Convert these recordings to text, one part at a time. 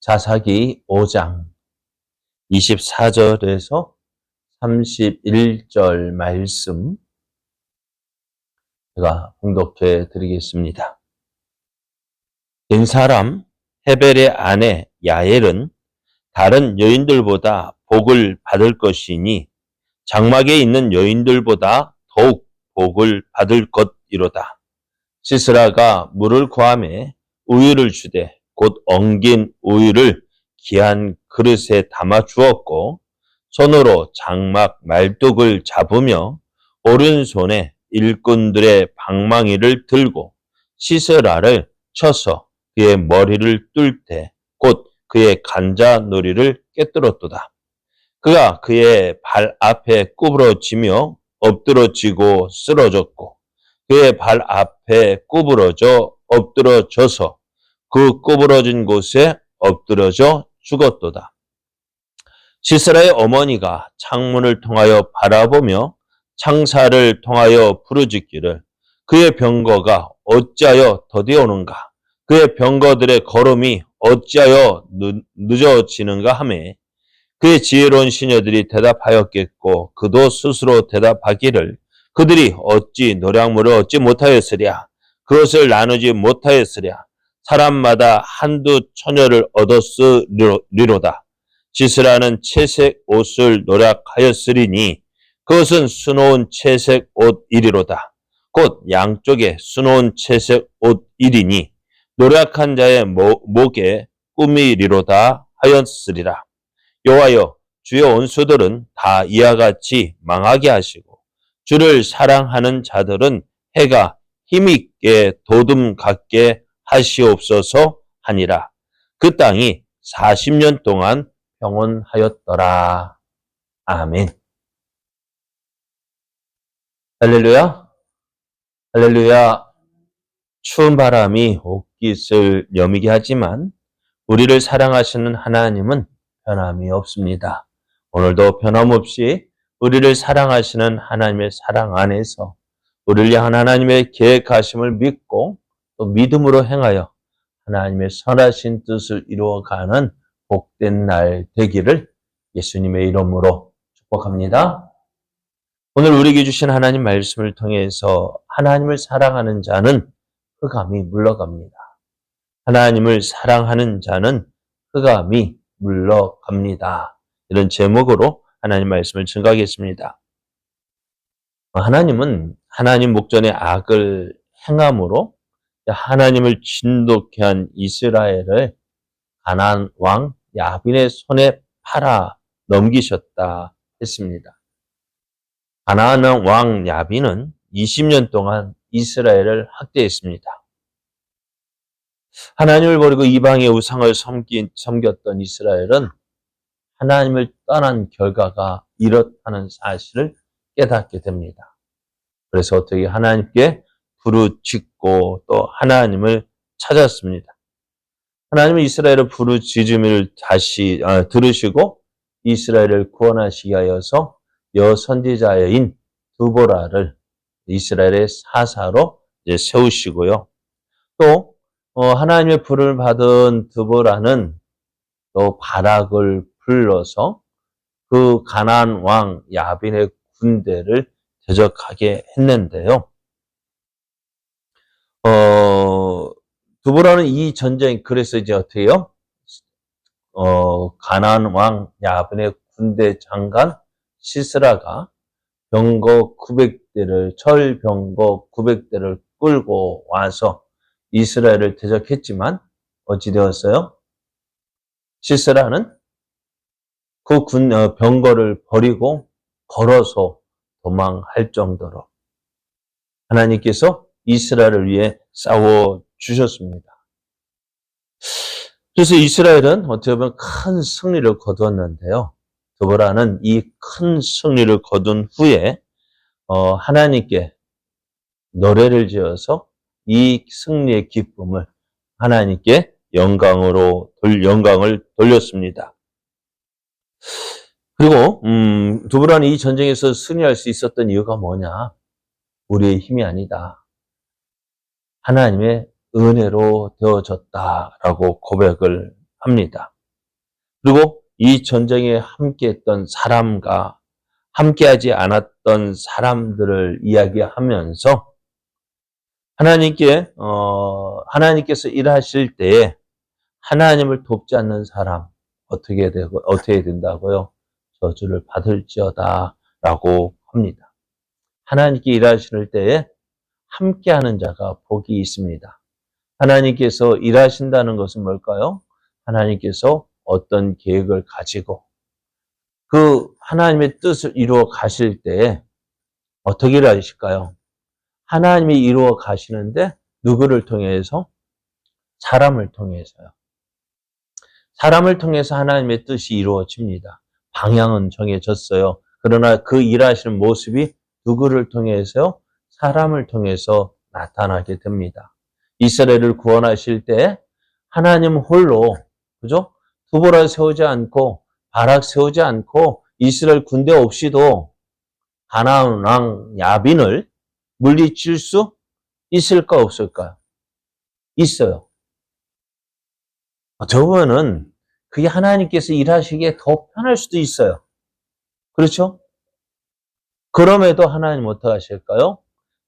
사사기 5장 24절에서 31절 말씀 제가 봉독해 드리겠습니다. 된 사람 헤벨의 아내 야엘은 다른 여인들보다 복을 받을 것이니 장막에 있는 여인들보다 더욱 복을 받을 것이로다. 시스라가 물을 구하매 우유를 주되 곧 엉긴 우유를 귀한 그릇에 담아 주었고 손으로 장막 말뚝을 잡으며 오른손에 일꾼들의 방망이를 들고 시스라를 쳐서 그의 머리를 뚫 때 곧 그의 간자놀이를 깨뜨렸도다. 그가 그의 발 앞에 구부러지며 엎드러지고 쓰러졌고 그의 발 앞에 구부러져 엎드러져서 그 구부러진 곳에 엎드러져 죽었도다. 시스라의 어머니가 창문을 통하여 바라보며 창사를 통하여 부르짖기를 그의 병거가 어찌하여 더디오는가 그의 병거들의 걸음이 어찌하여 늦어지는가 하매 그의 지혜로운 시녀들이 대답하였겠고 그도 스스로 대답하기를 그들이 어찌 노량물을 얻지 못하였으랴 그것을 나누지 못하였으랴 사람마다 한두 처녀를 얻었으리로다. 시스라는 채색 옷을 노력하였으리니 그것은 수놓은 채색 옷이리로다. 곧 양쪽에 수놓은 채색 옷이리니 노력한 자의 목에 꿈이리로다 하였으리라. 여호와여 주의 온수들은 다 이와 같이 망하게 하시고 주를 사랑하는 자들은 해가 힘있게 도둠 같게 하시옵소서 하니라. 그 땅이 40년 동안 평온하였더라. 아멘. 할렐루야. 할렐루야. 추운 바람이 옷깃을 여미게 하지만 우리를 사랑하시는 하나님은 변함이 없습니다. 오늘도 변함없이 우리를 사랑하시는 하나님의 사랑 안에서 우리를 향한 하나님의 계획하심을 믿고 또 믿음으로 행하여 하나님의 선하신 뜻을 이루어가는 복된 날 되기를 예수님의 이름으로 축복합니다. 오늘 우리에게 주신 하나님 말씀을 통해서 하나님을 사랑하는 자는 흑암이 물러갑니다. 하나님을 사랑하는 자는 흑암이 물러갑니다. 이런 제목으로 하나님 말씀을 증거하겠습니다. 하나님은 하나님 목전에 악을 행함으로 하나님을 진돗게 한 이스라엘을 가나안 왕 야빈의 손에 팔아 넘기셨다 했습니다. 가나안 왕 야빈은 20년 동안 이스라엘을 학대했습니다. 하나님을 버리고 이방의 우상을 섬겼던 이스라엘은 하나님을 떠난 결과가 이렇다는 사실을 깨닫게 됩니다. 그래서 어떻게 하나님께 부르짖고 또 하나님을 찾았습니다. 하나님은 이스라엘의 부르짖음을 다시 들으시고 이스라엘을 구원하시기 위하여서 여선지자인 드보라를 이스라엘의 사사로 세우시고요. 또 하나님의 부름을 받은 드보라는 또 바락을 불러서 그 가나안 왕 야빈의 군대를 대적하게 했는데요. 드보라는 이 전쟁 그래서 이제 어떻게 해요? 가나안 왕 야빈의 군대 장관 시스라가 병거 900대를 철병거 900대를 끌고 와서 이스라엘을 대적했지만 어찌 되었어요? 시스라는 그 병거를 버리고 걸어서 도망할 정도로 하나님께서 이스라엘을 위해 싸워 주셨습니다. 그래서 이스라엘은 어떻게 보면 큰 승리를 거두었는데요. 드보라는 이 큰 승리를 거둔 후에 하나님께 노래를 지어서 이 승리의 기쁨을 하나님께 영광을 돌렸습니다. 그리고 드보라는 이 전쟁에서 승리할 수 있었던 이유가 뭐냐? 우리의 힘이 아니다. 하나님의 은혜로 되어졌다라고 고백을 합니다. 그리고 이 전쟁에 함께했던 사람과 함께하지 않았던 사람들을 이야기하면서 하나님께서 일하실 때에 하나님을 돕지 않는 사람 어떻게 된다고요? 저주를 받을지어다라고 합니다. 하나님께 일하실 때에 함께하는 자가 복이 있습니다. 하나님께서 일하신다는 것은 뭘까요? 하나님께서 어떤 계획을 가지고 그 하나님의 뜻을 이루어 가실 때에 어떻게 일하실까요? 하나님이 이루어 가시는데 누구를 통해서? 사람을 통해서요. 사람을 통해서 하나님의 뜻이 이루어집니다. 방향은 정해졌어요. 그러나 그 일하시는 모습이 누구를 통해서요? 사람을 통해서 나타나게 됩니다. 이스라엘을 구원하실 때 하나님 홀로, 그죠? 두보라 세우지 않고 바락 세우지 않고 이스라엘 군대 없이도 가나안 왕 야빈을 물리칠 수 있을까 없을까요? 있어요. 어떻게 보면은 그게 하나님께서 일하시기에 더 편할 수도 있어요. 그렇죠? 그럼에도 하나님 어떻게 하실까요?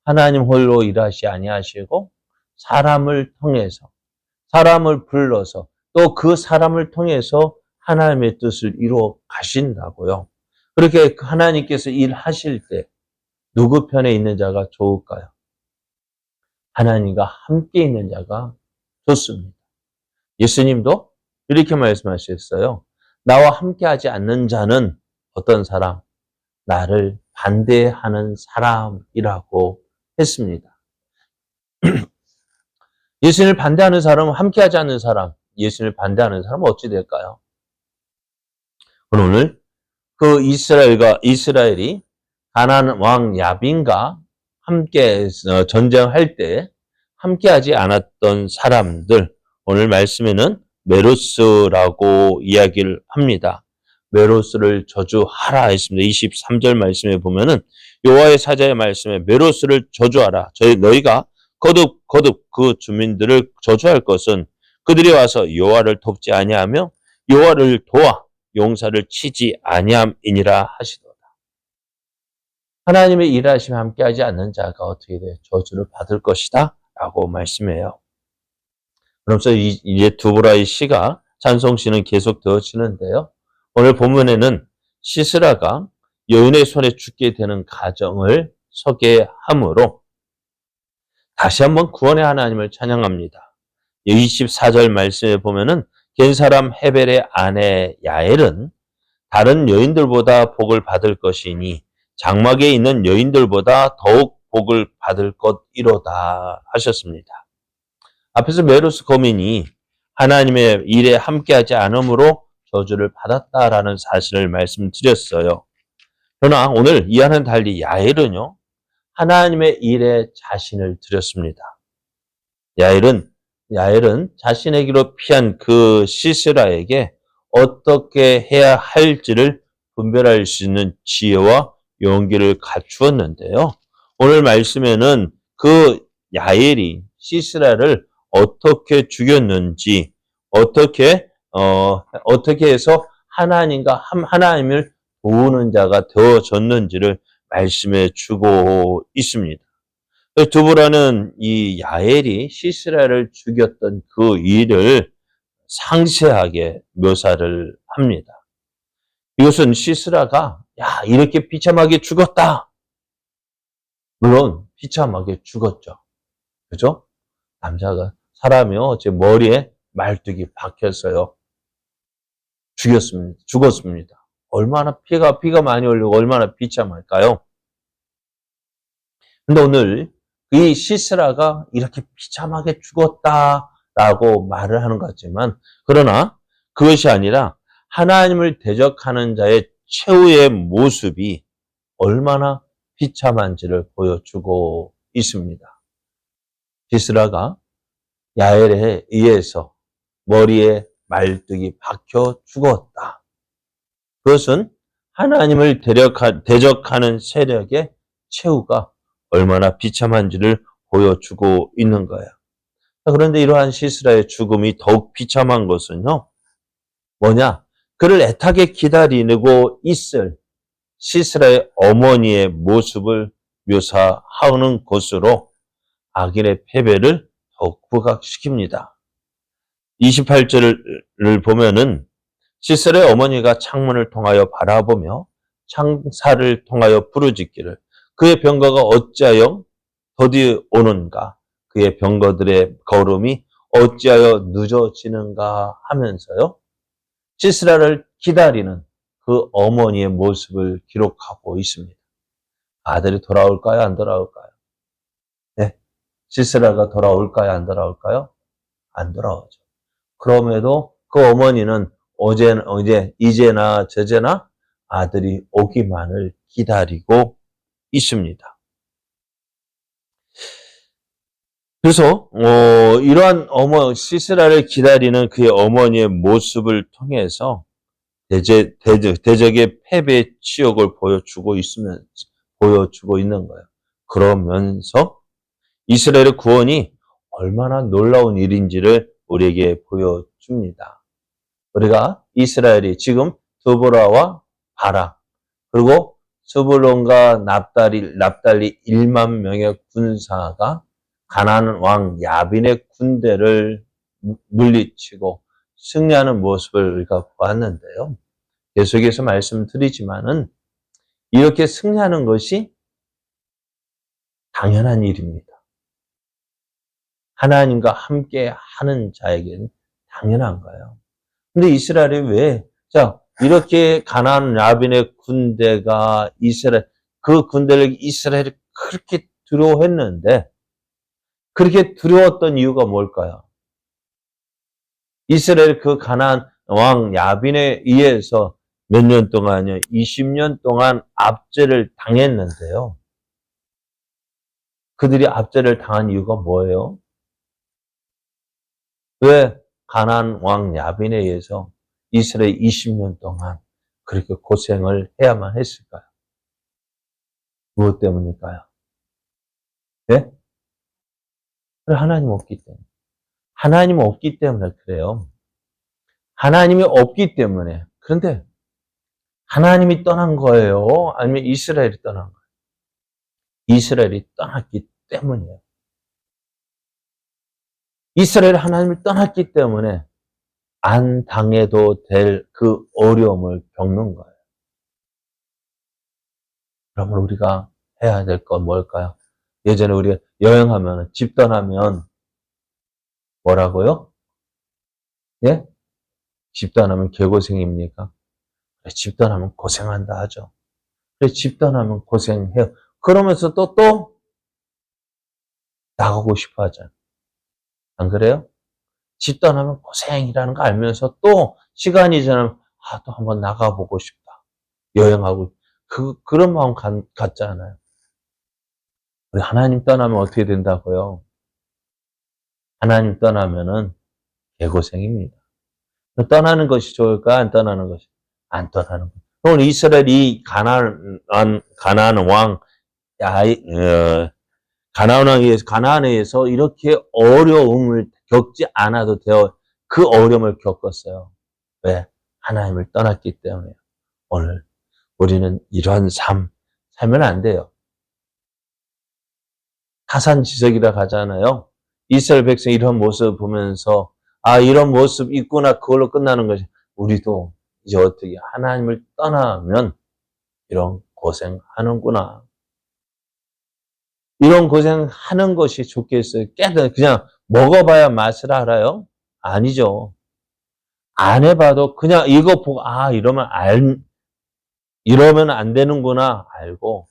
하나님 홀로 일하시 아니하시고 사람을 통해서, 사람을 불러서 또 그 사람을 통해서 하나님의 뜻을 이루어 가신다고요. 그렇게 하나님께서 일하실 때 누구 편에 있는 자가 좋을까요? 하나님과 함께 있는 자가 좋습니다. 예수님도 이렇게 말씀하셨어요. 나와 함께하지 않는 자는 어떤 사람? 나를 반대하는 사람이라고 했습니다. 예수님을 반대하는 사람은 함께하지 않는 사람, 예수님을 반대하는 사람은 어찌 될까요? 오늘 그 이스라엘이 가나안 왕 야빈과 함께 전쟁할 때 함께하지 않았던 사람들, 오늘 말씀에는 메로스라고 이야기를 합니다. 메로스를 저주하라 했습니다. 23절 말씀에 보면은 여호와의 사자의 말씀에 메로스를 저주하라. 너희가 거듭 그 주민들을 저주할 것은 그들이 와서 여호와를 돕지 아니하며 여호와를 도와 용사를 치지 아니함이니라 하시도다. 하나님의 일하심에 함께하지 않는 자가 어떻게 돼? 저주를 받을 것이다 라고 말씀해요. 그러면서 이제 두보라의 시가 찬송시는 계속 되어지는데요. 오늘 본문에는 시스라가 여인의 손에 죽게 되는 가정을 소개하므로 다시 한번 구원의 하나님을 찬양합니다. 24절 말씀에 보면은 겐사람 헤벨의 아내 야엘은 다른 여인들보다 복을 받을 것이니 장막에 있는 여인들보다 더욱 복을 받을 것이로다 하셨습니다. 앞에서 메로스 거민이 하나님의 일에 함께하지 않음으로 저주를 받았다라는 사실을 말씀드렸어요. 그러나 오늘 이와는 달리 야엘은요, 하나님의 일에 자신을 드렸습니다. 야엘은 자신에게로 피한 그 시스라에게 어떻게 해야 할지를 분별할 수 있는 지혜와 용기를 갖추었는데요. 오늘 말씀에는 그 야엘이 시스라를 어떻게 죽였는지, 어떻게 해서 하나님을 도우는 자가 되어졌는지를 말씀해 주고 있습니다. 두보라는 이 야엘이 시스라를 죽였던 그 일을 상세하게 묘사를 합니다. 이것은 시스라가 이렇게 비참하게 죽었다. 물론 비참하게 죽었죠. 그죠? 사람이요, 제 머리에 말뚝이 박혔어요. 죽었습니다. 얼마나 피가 많이 흘리고 얼마나 비참할까요? 근데 오늘 이 시스라가 이렇게 비참하게 죽었다라고 말을 하는 것 같지만, 그러나 그것이 아니라 하나님을 대적하는 자의 최후의 모습이 얼마나 비참한지를 보여주고 있습니다. 시스라가 야엘에 의해서 머리에 말뚝이 박혀 죽었다. 그것은 하나님을 대적하는 세력의 최후가 얼마나 비참한지를 보여주고 있는 거예요. 그런데 이러한 시스라의 죽음이 더욱 비참한 것은요, 뭐냐? 그를 애타게 기다리고 있을 시스라의 어머니의 모습을 묘사하는 것으로 악인의 패배를 더욱 부각시킵니다. 28절을 보면은 시스라의 어머니가 창문을 통하여 바라보며 창사를 통하여 부르짖기를 그의 병거가 어찌하여 더디 오는가 그의 병거들의 걸음이 어찌하여 늦어지는가 하면서요. 시스라를 기다리는 그 어머니의 모습을 기록하고 있습니다. 아들이 돌아올까요? 안 돌아올까요? 네. 시스라가 돌아올까요? 안 돌아올까요? 안 돌아오죠. 그럼에도 그 어머니는 이제나 저제나 아들이 오기만을 기다리고 있습니다. 그래서 이러한 시스라를 기다리는 그의 어머니의 모습을 통해서 대적의 패배의 치욕을 보여주고 있는 거예요. 그러면서 이스라엘의 구원이 얼마나 놀라운 일인지를 우리에게 보여줍니다. 우리가 이스라엘이 지금 드보라와 바락 그리고 스불론과 납달리 1만 명의 군사가 가나안 왕 야빈의 군대를 물리치고 승리하는 모습을 우리가 보았는데요. 계속해서 말씀드리지만은 이렇게 승리하는 것이 당연한 일입니다. 하나님과 함께 하는 자에게는 당연한 거예요. 근데 이스라엘이 이렇게 가나안 야빈의 군대가 그 군대를 이스라엘이 그렇게 두려워했는데, 그렇게 두려웠던 이유가 뭘까요? 이스라엘 그 가나안 왕 야빈에 의해서 몇 년 동안요? 20년 동안 압제를 당했는데요. 그들이 압제를 당한 이유가 뭐예요? 왜 가나안 왕 야빈에 의해서 이스라엘 20년 동안 그렇게 고생을 해야만 했을까요? 무엇 때문일까요? 네? 하나님 없기 때문에. 하나님 없기 때문에 그래요. 하나님이 없기 때문에. 그런데 하나님이 떠난 거예요? 아니면 이스라엘이 떠난 거예요? 이스라엘이 떠났기 때문이에요. 이스라엘이 하나님을 떠났기 때문에 안 당해도 될 그 어려움을 겪는 거예요. 그러면 우리가 해야 될 건 뭘까요? 예전에 우리가 여행하면, 집 떠나면 뭐라고요? 예? 집 떠나면 개고생입니까? 그래, 집 떠나면 고생한다 하죠. 그래, 집 떠나면 고생해요. 그러면서 또 나가고 싶어 하잖아요. 안 그래요? 집 떠나면 고생이라는 거 알면서 또 시간이 지나면 또 한번 나가보고 싶다. 여행하고 그런 마음 갖잖아요. 우리 하나님 떠나면 어떻게 된다고요? 하나님 떠나면은 개고생입니다. 떠나는 것이 좋을까? 안 떠나는 것이? 안 떠나는 것. 오늘 이스라엘이 가나안 왕 가나안에서 이렇게 어려움을 겪지 않아도 돼요. 그 어려움을 겪었어요. 왜? 하나님을 떠났기 때문에. 오늘 우리는 이러한 살면 안 돼요. 타산지석이라 하잖아요. 이스라엘 백성이 이런 모습을 보면서 이런 모습 있구나 그걸로 끝나는 것이 우리도 이제 어떻게 하나님을 떠나면 이런 고생하는구나. 이런 고생하는 것이 좋겠어요. 그냥 먹어봐야 맛을 알아요? 아니죠. 안 해봐도 그냥 이거 보고 이러면 안 되는구나 알고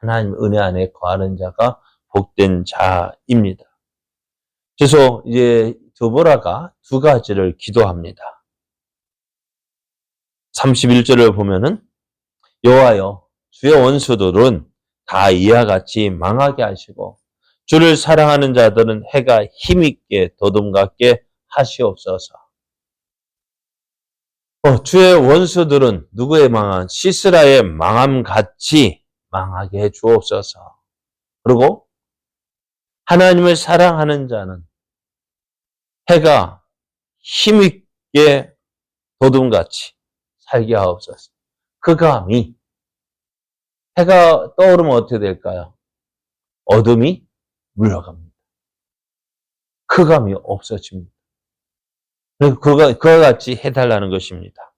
하나님 은혜 안에 거하는 자가 복된 자입니다. 그래서 이제 드보라가 두 가지를 기도합니다. 31절을 보면은 여호와여 주의 원수들은 다 이와 같이 망하게 하시고 주를 사랑하는 자들은 해가 힘있게 더듬갑게 하시옵소서. 주의 원수들은 누구의 망함? 시스라의 망함같이 망하게 해 주옵소서. 그리고 하나님을 사랑하는 자는 해가 힘있게 더듬같이 살게 하옵소서. 그 감이 해가 떠오르면 어떻게 될까요? 어둠이 물러갑니다. 그 감이 없어집니다. 그와 같이 해달라는 것입니다.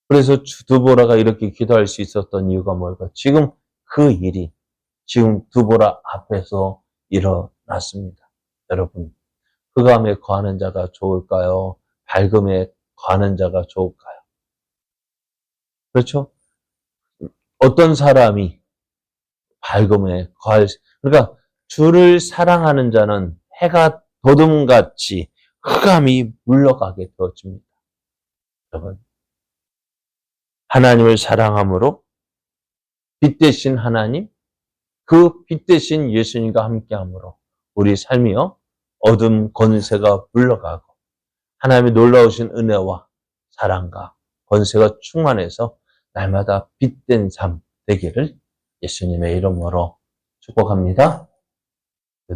그래서 두보라가 이렇게 기도할 수 있었던 이유가 뭘까? 지금 그 일이 지금 두보라 앞에서 일어났습니다. 여러분, 그 감에 거하는 자가 좋을까요? 밝음에 거하는 자가 좋을까요? 그렇죠? 어떤 사람이 밝음에 그러니까 주를 사랑하는 자는 해가 돋음같이 흑암이 물러가게 되어집니다. 여러분, 하나님을 사랑함으로 빛 대신 하나님, 그 빛 대신 예수님과 함께함으로 우리 삶이요 어둠 권세가 물러가고 하나님의 놀라우신 은혜와 사랑과 권세가 충만해서 날마다 빛된 삶 되기를 예수님의 이름으로 축복합니다.